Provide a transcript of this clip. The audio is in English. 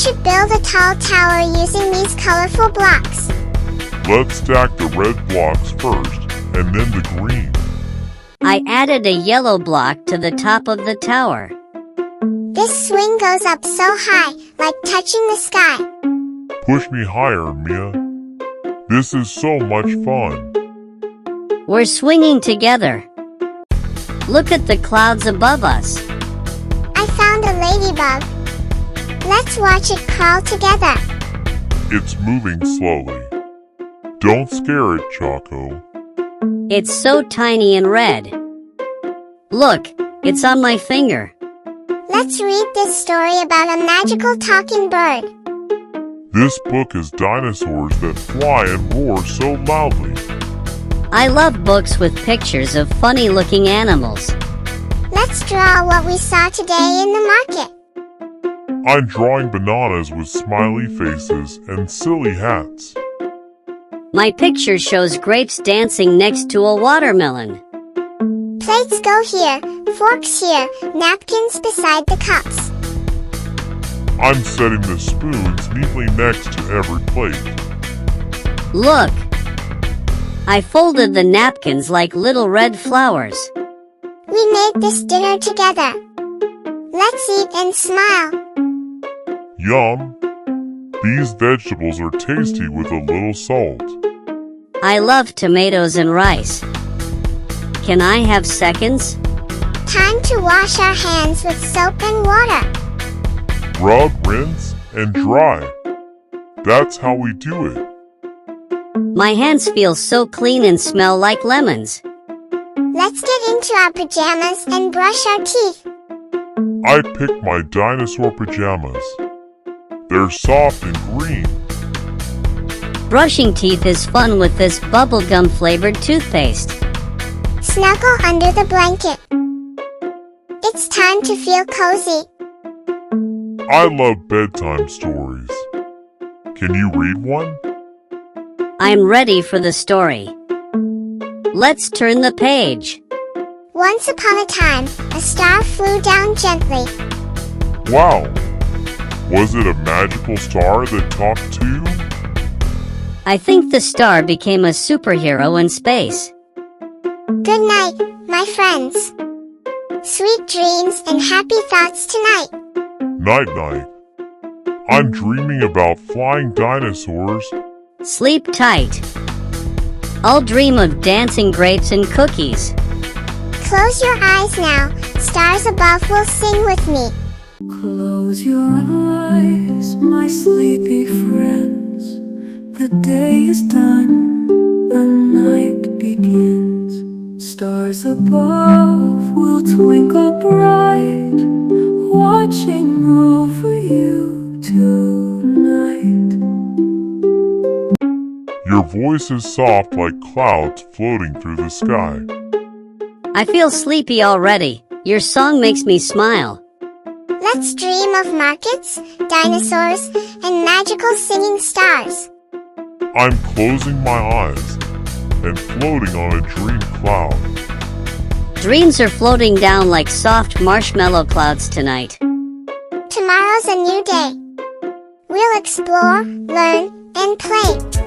should build a tall tower using these colorful blocks. Let's stack the red blocks first, and then the green. I added a yellow block to the top of the tower. This swing goes up so high, like touching the sky. Push me higher, Mia. This is so much fun. We're swinging together. Look at the clouds above us. I found a ladybug. Let's watch it crawl together. It's moving slowly. Don't scare it, Choco. It's so tiny and red. Look, it's on my finger. Let's read this story about a magical talking bird. This book is dinosaurs that fly and roar so loudly. I love books with pictures of funny-looking animals. Let's draw what we saw today in the market. I'm drawing bananas with smiley faces and silly hats. My picture shows grapes dancing next to a watermelon. Plates go here, forks here, napkins beside the cups. I'm setting the spoons neatly next to every plate. Look! I folded the napkins like little red flowers. We made this dinner together. Let's eat and smile. Yum! These vegetables are tasty with a little salt. I love tomatoes and rice. Can I have seconds? Time to wash our hands with soap and water. Rub, rinse, and dry. That's how we do it. My hands feel so clean and smell like lemons. Let's get into our pajamas and brush our teeth. I picked my dinosaur pajamas. They're soft and green. Brushing teeth is fun with this bubblegum flavored toothpaste. Snuggle under the blanket. It's time to feel cozy. I love bedtime stories. Can you read one? I'm ready for the story. Let's turn the page. Once upon a time, a star flew down gently. Wow! Was it a magical star that talked too? I think the star became a superhero in space. Good night, my friends. Sweet dreams and happy thoughts tonight. Night-night. I'm dreaming about flying dinosaurs. Sleep tight. I'll dream of dancing grapes and cookies. Close your eyes now. Stars above will sing with me. Close your eyes, my sleepy friends. The day is done, the night begins. Stars above will twinkle bright, watching over you tonight. Your voice is soft like clouds floating through the sky. I feel sleepy already. Your song makes me smile. Let's dream of markets, dinosaurs, and magical singing stars. I'm closing my eyes and floating on a dream cloud. Dreams are floating down like soft marshmallow clouds tonight. Tomorrow's a new day. We'll explore, learn, and play.